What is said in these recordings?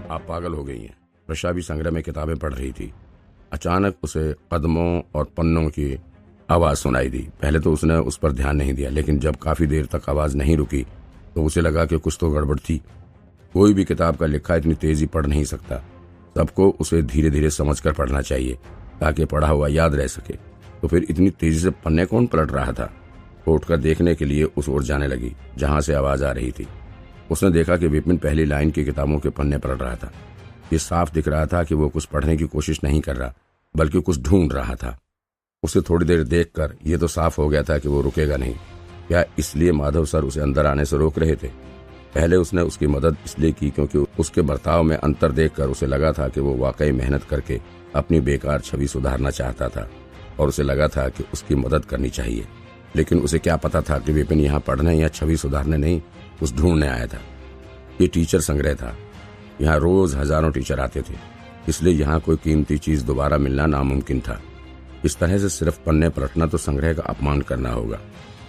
आप पागल हो गई हैं। प्रशा भी संग्रह में किताबें पढ़ रही थी। अचानक उसे कदमों और पन्नों की आवाज सुनाई दी। पहले तो उसने उस पर ध्यान नहीं दिया, लेकिन जब काफी देर तक आवाज नहीं रुकी तो उसे लगा कि कुछ तो गड़बड़ थी। कोई भी किताब का लिखा इतनी तेजी पढ़ नहीं सकता। सबको उसे धीरे धीरे समझकर पढ़ना चाहिए ताकि पढ़ा हुआ याद रह सके। तो फिर इतनी तेजी से पन्ने कौन पलट रहा था? उठकर देखने के लिए उस ओर जाने लगी जहां से आवाज आ रही थी। उसने देखा कि विपिन पहली लाइन की किताबों के पन्ने पलट रहा था। ये साफ दिख रहा था कि वो कुछ पढ़ने की कोशिश नहीं कर रहा, बल्कि कुछ ढूंढ रहा था। उसे थोड़ी देर देखकर ये तो साफ हो गया था कि वो रुकेगा नहीं। क्या इसलिए माधव सर उसे अंदर आने से रोक रहे थे? पहले उसने उसकी मदद इसलिए की क्योंकि उसके बर्ताव में अंतर देखकर उसे लगा था कि वो वाकई मेहनत करके अपनी बेकार छवि सुधारना चाहता था और उसे लगा था कि उसकी मदद करनी चाहिए। लेकिन उसे क्या पता था कि विपिन यहाँ पढ़ने या छवि सुधारने नहीं, कुछ ढूंढने आया था। ये टीचर संग्रह था। यहाँ रोज हजारों टीचर आते थे, इसलिए यहाँ कोई कीमती चीज दोबारा मिलना नामुमकिन था। इस तरह से सिर्फ पन्ने पलटना तो संग्रह का अपमान करना होगा।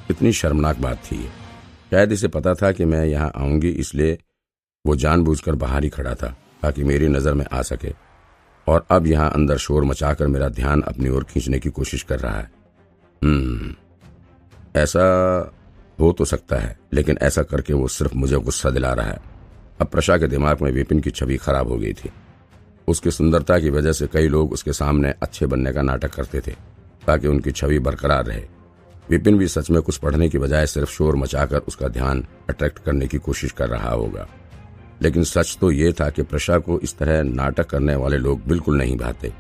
कितनी शर्मनाक बात थी ये। शायद इसे पता था कि मैं यहाँ आऊंगी, इसलिए वो जानबूझकर बाहर ही खड़ा था ताकि मेरी नजर में आ सके। और अब यहाँ अंदर शोर मचाकर मेरा ध्यान अपनी ओर खींचने की कोशिश कर रहा है। ऐसा हो तो सकता है, लेकिन ऐसा करके वो सिर्फ मुझे गुस्सा दिला रहा है। अब प्रशा के दिमाग में विपिन की छवि खराब हो गई थी। उसकी सुंदरता की वजह से कई लोग उसके सामने अच्छे बनने का नाटक करते थे ताकि उनकी छवि बरकरार रहे। विपिन भी सच में कुछ पढ़ने की बजाय सिर्फ शोर मचाकर उसका ध्यान अट्रैक्ट करने की कोशिश कर रहा होगा। लेकिन सच तो ये था कि प्रशा को इस तरह नाटक करने वाले लोग बिल्कुल नहीं भाते।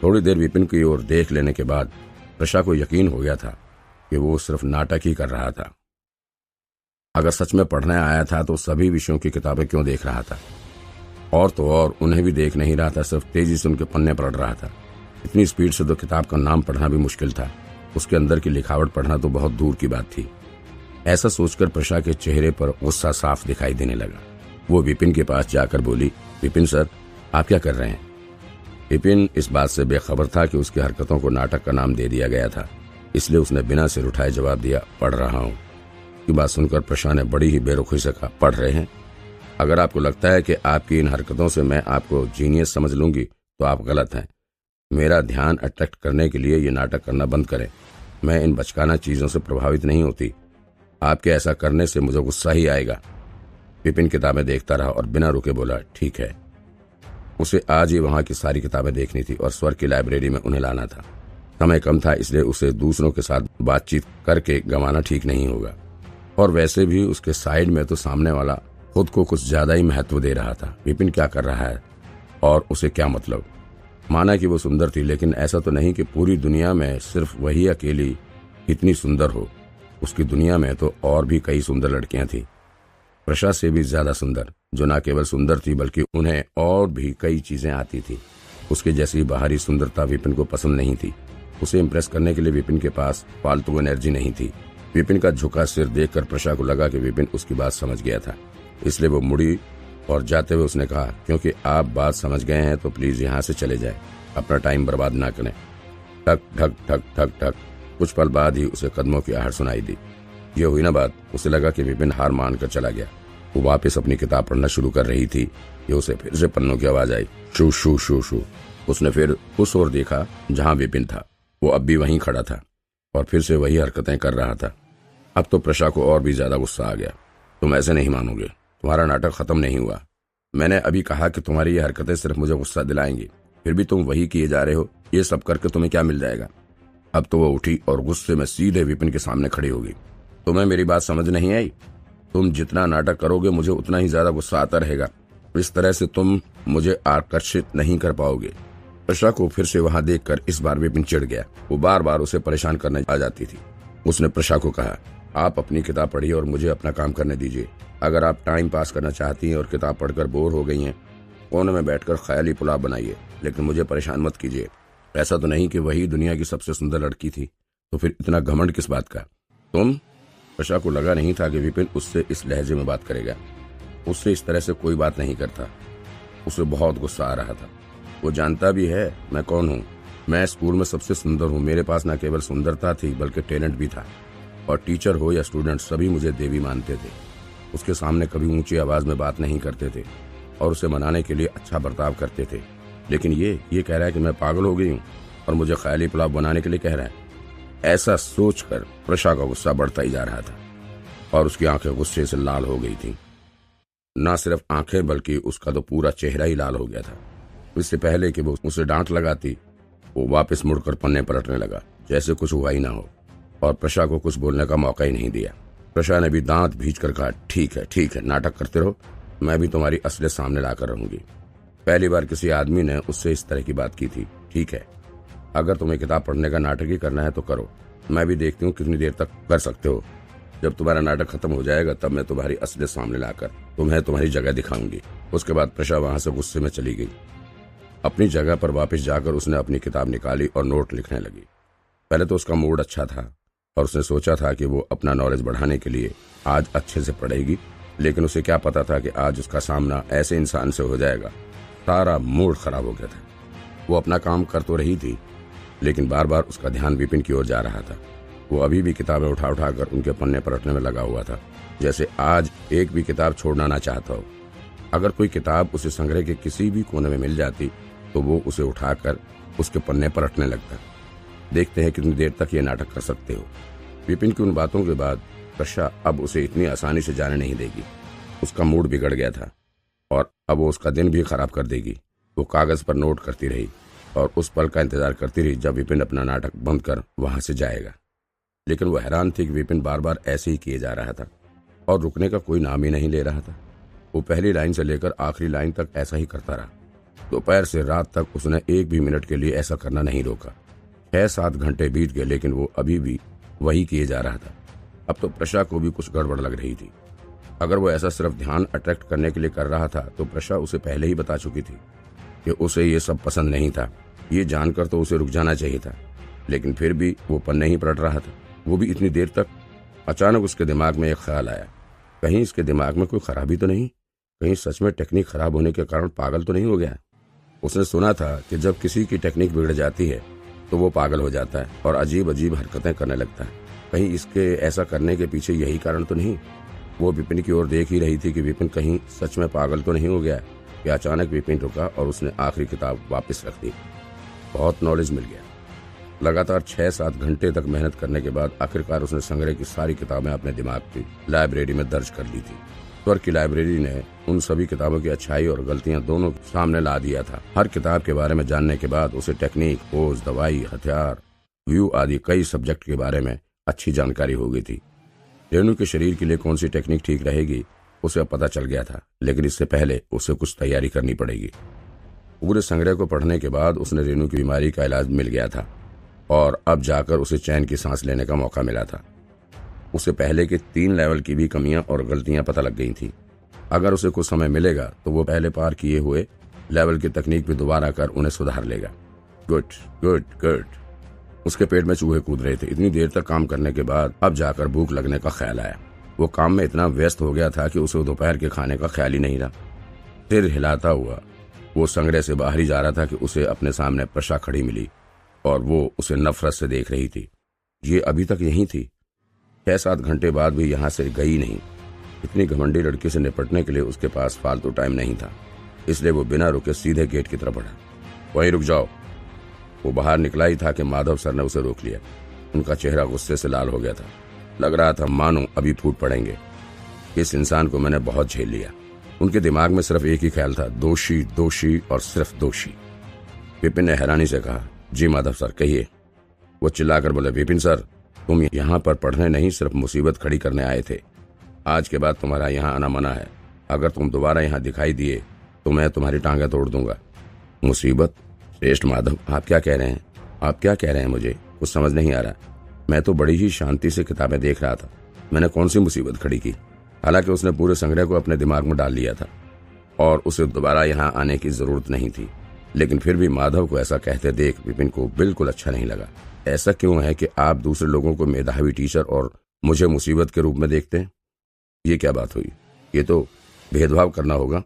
थोड़ी देर विपिन की ओर देख लेने के बाद प्रशा को यकीन हो गया था कि वो सिर्फ नाटक ही कर रहा था। अगर सच में पढ़ने आया था तो सभी विषयों की किताबें क्यों देख रहा था? और तो और उन्हें भी देख नहीं रहा था, सिर्फ तेजी से उनके पन्ने पलट रहा था। इतनी स्पीड से तो किताब का नाम पढ़ना भी मुश्किल था, उसके अंदर की लिखावट पढ़ना तो बहुत दूर की बात थी। ऐसा सोचकर प्रशा के चेहरे पर गुस्सा साफ दिखाई देने लगा। वो विपिन के पास जाकर बोली, विपिन सर, आप क्या कर रहे हैं? विपिन इस बात से बेखबर था कि उसकी हरकतों को नाटक का नाम दे दिया गया था, इसलिए उसने बिना सिर उठाए जवाब दिया, पढ़ रहा हूँ। की बात सुनकर प्रशा ने बड़ी ही बेरुखी से कहा, पढ़ रहे हैं? अगर आपको लगता है कि आपकी इन हरकतों से मैं आपको जीनियस समझ लूंगी तो आप गलत हैं। मेरा ध्यान अट्रैक्ट करने के लिए ये नाटक करना बंद करें। मैं इन बचकाना चीजों से प्रभावित नहीं होती। आपके ऐसा करने से मुझे गुस्सा ही आएगा। विपिन किताबें देखता रहा और बिना रुके बोला, ठीक है। उसे आज ही वहां की सारी किताबें देखनी थी और स्वर की लाइब्रेरी में उन्हें लाना था। समय कम था, इसलिए उसे दूसरों के साथ बातचीत करके गंवाना ठीक नहीं होगा। और वैसे भी उसके साइड में तो सामने वाला खुद को कुछ ज्यादा ही महत्व दे रहा था। विपिन क्या कर रहा है और उसे क्या मतलब? माना कि वो सुंदर थी, लेकिन ऐसा तो नहीं कि पूरी दुनिया में सिर्फ वही अकेली इतनी सुंदर हो। उसकी दुनिया में तो और भी कई सुंदर लड़कियां थी, प्रशा से भी ज्यादा सुंदर, जो न केवल सुंदर थी बल्कि उन्हें और भी कई चीजें आती थी। उसके जैसी बाहरी सुंदरता विपिन को पसंद नहीं थी। उसे इम्प्रेस करने के लिए विपिन के पास फालतू एनर्जी नहीं थी। विपिन का झुका सिर देखकर प्रशा को लगा कि विपिन उसकी बात समझ गया था, इसलिए वो मुड़ी और जाते हुए उसने कहा, क्योंकि आप बात समझ गए हैं तो प्लीज यहाँ से चले जाएं, अपना टाइम बर्बाद ना करें। ठक ठक ठक ठक ठक। कुछ पल बाद ही उसे कदमों की आहट सुनाई दी। ये हुई ना बात। उसे लगा कि विपिन हार मानकर चला गया। वो वापस अपनी किताब पढ़ना शुरू कर रही थी कि उसे फिर से पन्नों की आवाज आई, शू शू शू शू। उसने फिर उस ओर देखा जहां विपिन था। वो अब भी वहीं खड़ा था और फिर से वही हरकतें कर रहा था। अब तो प्रशा को और भी ज्यादा गुस्सा आ गया। तुम ऐसे नहीं मानोगे, तुम्हारा नाटक खत्म नहीं हुआ। मैंने अभी कहा कि तुम्हारी ये हरकतें सिर्फ मुझे गुस्सा दिलाएंगी, फिर भी तुम वही किए जा रहे हो। ये सब करके तुम्हें क्या मिल जाएगा? अब तो वो उठी और गुस्से में सीधे विपिन के सामने खड़ी होगी। तुम्हें मेरी बात समझ नहीं आई? तुम जितना नाटक करोगे मुझे उतना ही ज्यादा गुस्सा आता रहेगा। इस तरह से तुम मुझे आकर्षित नहीं कर पाओगे। प्रशा को फिर से वहां देखकर इस बार विपिन चिढ़ गया। वो बार बार उसे परेशान करने आ जाती थी। उसने प्रशा को कहा, आप अपनी किताब पढ़िए और मुझे अपना काम करने दीजिए। अगर आप टाइम पास करना चाहती हैं और किताब पढ़कर बोर हो गई हैं, कोने में बैठकर ख्याली पुलाव बनाइए, लेकिन मुझे परेशान मत कीजिए। ऐसा तो नहीं कि वही दुनिया की सबसे सुंदर लड़की थी, तो फिर इतना घमंड किस बात का? तुम? प्रशा को लगा नहीं था कि विपिन उससे इस लहजे में बात करेगा। उससे इस तरह से कोई बात नहीं करता। उसे बहुत गुस्सा आ रहा था। वो जानता भी है मैं कौन हूँ। मैं स्कूल में सबसे सुंदर हूँ। मेरे पास न केवल सुंदरता थी बल्कि टैलेंट भी था, और टीचर हो या स्टूडेंट सभी मुझे देवी मानते थे। उसके सामने कभी ऊंची आवाज में बात नहीं करते थे। और उसे मनाने के लिए अच्छा बर्ताव करते थे। लेकिन ये कह रहा है कि मैं पागल हो गई हूँ और मुझे ख्याली पुलाव बनाने के लिए कह रहा है। ऐसा सोचकर प्रशा का गुस्सा बढ़ता ही जा रहा था और उसकी आंखें गुस्से से लाल हो गई थी। न सिर्फ आंखें बल्कि उसका तो पूरा चेहरा ही लाल हो गया था। इससे पहले कि वो उसे डांट लगाती, वो वापस मुड़कर पन्ने पलटने लगा जैसे कुछ हुआ ही ना हो और प्रशा को कुछ बोलने का मौका ही नहीं दिया। प्रशा ने भी दांत भींच कर कहा, ठीक है, नाटक करते रहो, मैं भी तुम्हारी असलियत सामने लाकर रहूंगी। पहली बार किसी आदमी ने उससे इस तरह की बात की थी। ठीक है, अगर तुम्हें किताब पढ़ने का नाटक ही करना है तो करो, मैं भी देखती हूँ कितनी देर तक कर सकते हो। जब तुम्हारा नाटक खत्म हो जाएगा तब मैं तुम्हारी असलियत सामने लाकर तुम्हें तुम्हारी जगह दिखाऊंगी। उसके बाद प्रशा वहां से गुस्से में चली गई। अपनी जगह पर वापस जाकर उसने अपनी किताब निकाली और नोट लिखने लगी। पहले तो उसका मूड अच्छा था और उसने सोचा था कि वो अपना नॉलेज बढ़ाने के लिए आज अच्छे से पढ़ेगी, लेकिन उसे क्या पता था कि आज उसका सामना ऐसे इंसान से हो जाएगा। सारा मूड खराब हो गया था। वो अपना काम कर तो रही थी, लेकिन बार बार उसका ध्यान विपिन की ओर जा रहा था। वो अभी भी किताबें उठा कर उनके पन्ने पलटने में लगा हुआ था, जैसे आज एक भी किताब छोड़ना ना चाहता हो। अगर कोई किताब उसे संग्रह के किसी भी कोने में मिल जाती तो वो उसे उठाकर उसके पन्ने पलटने लगता। देखते हैं कितनी देर तक ये नाटक कर सकते हो। विपिन की उन बातों के बाद प्रशा अब उसे इतनी आसानी से जाने नहीं देगी। उसका मूड बिगड़ गया था और अब वो उसका दिन भी खराब कर देगी। वो कागज पर नोट करती रही और उस पल का इंतजार करती रही जब विपिन अपना नाटक बंद कर वहां से जाएगा। लेकिन वो हैरान थी कि विपिन बार बार ऐसे ही किए जा रहा था और रुकने का कोई नाम ही नहीं ले रहा था। वो पहली लाइन से लेकर आखिरी लाइन तक ऐसा ही करता रहा। दोपहर से रात तक उसने एक भी मिनट के लिए ऐसा करना नहीं रोका। 6-7 घंटे बीत गए, लेकिन वो अभी भी वही किए जा रहा था। अब तो प्रशा को भी कुछ गड़बड़ लग रही थी। अगर वो ऐसा सिर्फ ध्यान अट्रैक्ट करने के लिए कर रहा था तो प्रशा उसे पहले ही बता चुकी थी कि उसे ये सब पसंद नहीं था। ये जानकर तो उसे रुक जाना चाहिए था, लेकिन फिर भी वो पन्ने ही पलट रहा था, वो भी इतनी देर तक। अचानक उसके दिमाग में एक ख्याल आया, कहीं इसके दिमाग में कोई खराबी तो नहीं, कहीं सच में टेक्निक खराब होने के कारण पागल तो नहीं हो गया। उसने सुना था कि जब किसी की टेक्निक बिगड़ जाती है तो वो पागल हो जाता है और अजीब अजीब हरकतें करने लगता है। कहीं इसके ऐसा करने के पीछे यही कारण तो नहीं। वो विपिन की ओर देख ही रही थी कि विपिन कहीं सच में पागल तो नहीं हो गया कि अचानक विपिन रुका और उसने आखिरी किताब वापस रख दी। बहुत नॉलेज मिल गया। लगातार 6-7 घंटे तक मेहनत करने के बाद आखिरकार उसने संग्रह की सारी किताबें अपने दिमाग की लाइब्रेरी में दर्ज कर ली थी। स्वर की लाइब्रेरी ने उन सभी किताबों की अच्छाई और गलतियां दोनों सामने ला दिया था। हर किताब के बारे में जानने के बाद उसे टेक्निक, पोज, दवाई, हथियार, व्यू आदि कई सब्जेक्ट के बारे में अच्छी जानकारी हो गई थी। रेणु के शरीर के लिए कौन सी टेक्निक ठीक रहेगी उसे अब पता चल गया था, लेकिन इससे पहले उसे कुछ तैयारी करनी पड़ेगी। पूरे संग्रह को पढ़ने के बाद उसने रेणु की बीमारी का इलाज मिल गया था और अब जाकर उसे चैन की सांस लेने का मौका मिला था। उसे पहले के 3 लेवल की भी कमियां और गलतियां पता लग गई थी। अगर उसे कुछ समय मिलेगा तो वो पहले पार किए हुए लेवल की तकनीक भी दोबारा कर उन्हें सुधार लेगा। Good good good. उसके पेट में चूहे कूद रहे थे। इतनी देर तक काम करने के बाद अब जाकर भूख लगने का ख्याल आया। वो काम में इतना व्यस्त हो गया था कि उसे दोपहर के खाने का ख्याल ही नहीं रहा। सिर हिलाता हुआ वो संग्रह से बाहर ही जा रहा था कि उसे अपने सामने प्रशा खड़ी मिली और वो उसे नफरत से देख रही थी। ये अभी तक यहीं थी। 6-7 घंटे बाद भी यहाँ से गई नहीं। इतनी घमंडी लड़की से निपटने के लिए उसके पास फालतू टाइम नहीं था, इसलिए वो बिना रुके सीधे गेट की तरफ बढ़ा। वहीं रुक जाओ। वो बाहर निकला ही था कि माधव सर ने उसे रोक लिया। उनका चेहरा गुस्से से लाल हो गया था। लग रहा था मानो अभी फूट पड़ेंगे। इस इंसान को मैंने बहुत झेल लिया। उनके दिमाग में सिर्फ एक ही ख्याल था, दोषी दोषी और सिर्फ दोषी। विपिन ने हैरानी से कहा, जी माधव सर कहिए। वो चिल्लाकर बोले, विपिन सर तुम यहाँ पर पढ़ने नहीं सिर्फ मुसीबत खड़ी करने आए थे। आज के बाद तुम्हारा यहाँ आना मना है। अगर तुम दोबारा यहाँ दिखाई दिए तो मैं तुम्हारी टांगें तोड़ दूंगा। मुसीबत? श्रेष्ठ माधव आप क्या कह रहे हैं? आप क्या कह रहे हैं? मुझे कुछ समझ नहीं आ रहा। मैं तो बड़ी ही शांति से किताबें देख रहा था। मैंने कौन सी मुसीबत खड़ी की? हालांकि उसने पूरे संग्रह को अपने दिमाग में डाल लिया था और उसे दोबारा यहाँ आने की जरूरत नहीं थी, लेकिन फिर भी माधव को ऐसा कहते देख विपिन को बिल्कुल अच्छा नहीं लगा। ऐसा क्यों है कि आप दूसरे लोगों को मेधावी टीचर और मुझे मुसीबत के रूप में देखते हैं? ये क्या बात हुई? ये तो भेदभाव करना होगा।